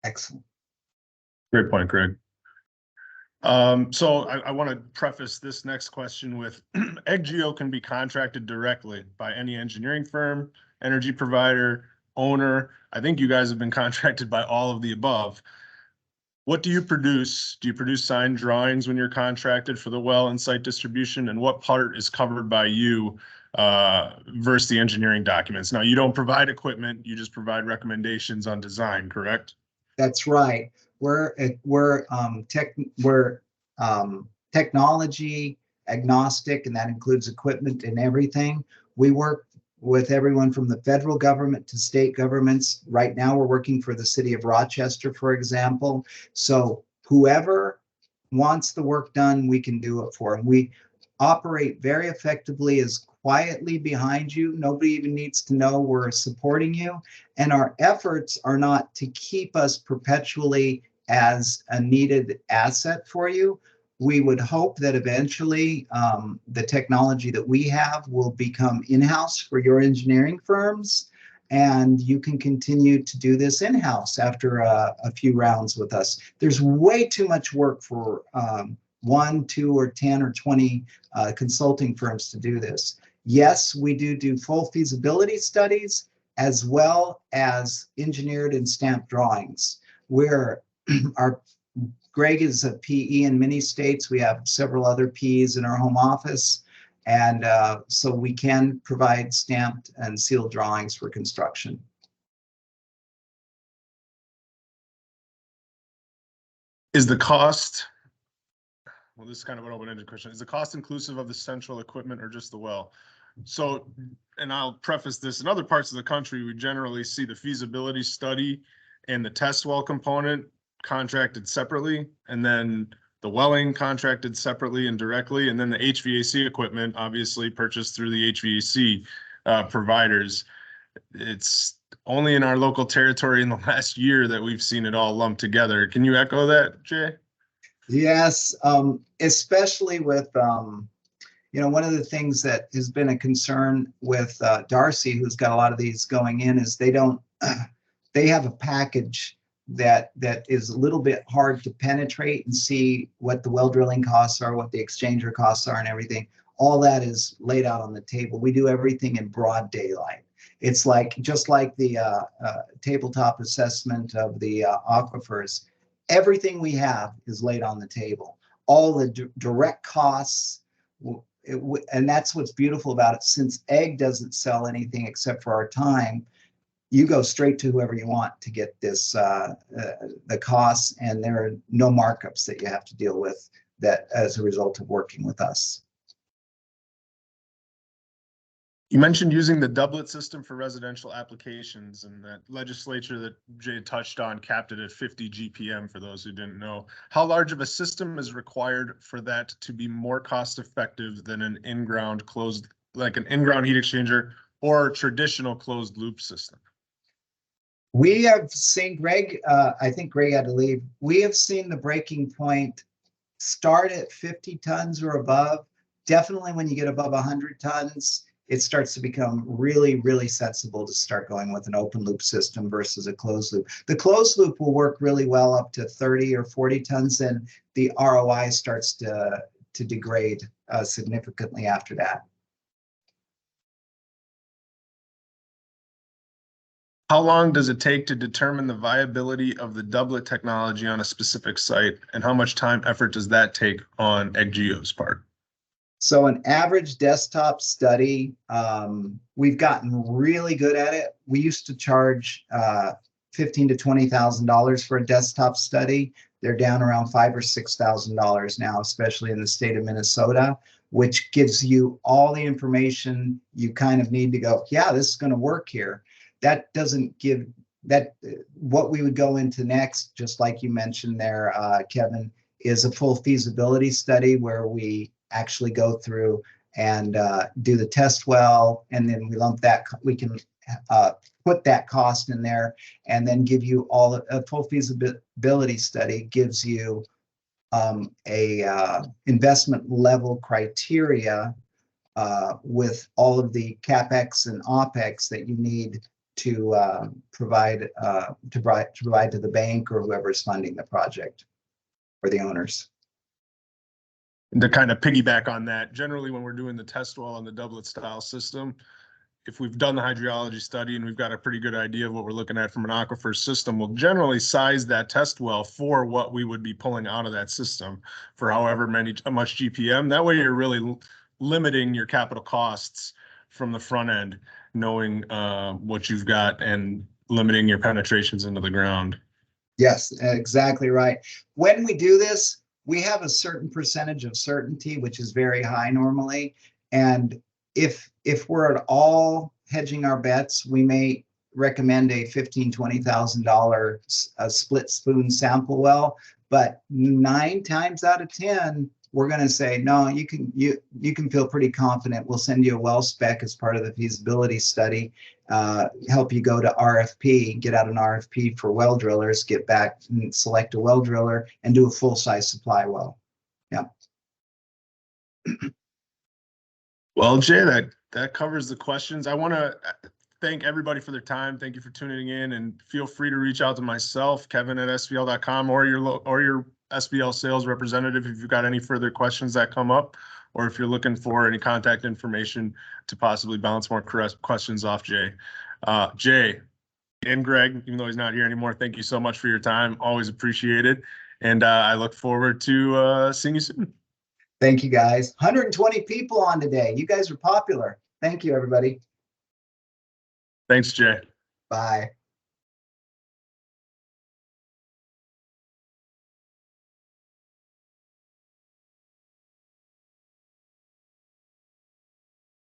Excellent. Great point, Greg. So I want to preface this next question with EggGeo can be contracted directly by any engineering firm, energy provider, owner. I think you guys have been contracted by all of the above. What do you produce? Do you produce signed drawings when you're contracted for the well and site distribution? And what part is covered by you versus the engineering documents? Now, you don't provide equipment, you just provide recommendations on design, correct? That's right. We're technology agnostic, and that includes equipment and everything. We work with everyone from the federal government to state governments. Right now, we're working for the city of Rochester, for example. So whoever wants the work done, we can do it for them. We operate very effectively as quietly behind you. Nobody even needs to know we're supporting you. And our efforts are not to keep us perpetually as a needed asset for you. We would hope that eventually the technology that we have will become in-house for your engineering firms, and you can continue to do this in-house after a few rounds with us. There's way too much work for 1, 2, or 10 or 20 consulting firms to do this. Yes, we do full feasibility studies as well as engineered and stamped drawings. Greg is a PE in many states. We have several other PEs in our home office. And so we can provide stamped and sealed drawings for construction. Is the cost, well, this is kind of an open-ended question. Is the cost inclusive of the central equipment or just the well? So, and I'll preface this, in other parts of the country, we generally see the feasibility study and the test well component contracted separately, and then the welling contracted separately and directly, and then the HVAC equipment obviously purchased through the HVAC providers. It's only in our local territory in the last year that we've seen it all lumped together. Can you echo that, Jay? Yes, especially with, one of the things that has been a concern with Darcy, who's got a lot of these going in, is they have a package that is a little bit hard to penetrate and see what the well drilling costs are, what the exchanger costs are, and everything. All that is laid out on the table. We do everything in broad daylight. It's just like the tabletop assessment of the aquifers. Everything we have is laid on the table. All the direct costs, and that's what's beautiful about it. Since Egg doesn't sell anything except for our time, you go straight to whoever you want to get this, the costs, and there are no markups that you have to deal with that as a result of working with us. You mentioned using the doublet system for residential applications, and that legislature that Jay touched on capped it at 50 GPM for those who didn't know. How large of a system is required for that to be more cost effective than an in-ground closed, like an in-ground heat exchanger or traditional closed loop system? We have seen, Greg, I think Greg had to leave. We have seen the breaking point start at 50 tons or above. Definitely when you get above 100 tons, it starts to become really, really sensible to start going with an open loop system versus a closed loop. The closed loop will work really well up to 30 or 40 tons, and the ROI starts to degrade significantly after that. How long does it take to determine the viability of the doublet technology on a specific site, and how much time, effort does that take on EggGeo's part? So an average desktop study, we've gotten really good at it. We used to charge $15,000 to $20,000 for a desktop study. They're down around $5,000 or $6,000 now, especially in the state of Minnesota, which gives you all the information you kind of need to go, yeah, this is going to work here. That doesn't give that. What we would go into next, just like you mentioned there, Kevin, is a full feasibility study where we actually go through and do the test well, and then we lump that. We can put that cost in there, and then give you all a full feasibility study gives you a investment level criteria with all of the CapEx and OpEx that you need provide to the bank or whoever's funding the project or the owners. And to kind of piggyback on that, generally when we're doing the test well on the doublet style system, if we've done the hydrology study and we've got a pretty good idea of what we're looking at from an aquifer system, we'll generally size that test well for what we would be pulling out of that system for however much GPM. That way you're really limiting your capital costs from the front end, knowing what you've got and limiting your penetrations into the ground. Yes, exactly right. When we do this, we have a certain percentage of certainty, which is very high normally. And if we're at all hedging our bets, we may recommend a $15,000-$20,000 split spoon sample well. But 9 times out of 10, we're going to say, no, you can feel pretty confident. We'll send you a well spec as part of the feasibility study, help you go to RFP, get out an RFP for well drillers, get back and select a well driller and do a full size supply well. Yeah. Well, Jay, that covers the questions. I want to thank everybody for their time. Thank you for tuning in, and feel free to reach out to myself, Kevin@svl.com, or your SVL sales representative if you've got any further questions that come up, or if you're looking for any contact information to possibly bounce more questions off Jay. Jay and Greg, even though he's not here anymore, thank you so much for your time. Always appreciated. And I look forward to seeing you soon. Thank you, guys. 120 people on today. You guys are popular. Thank you, everybody. Thanks, Jay. Bye.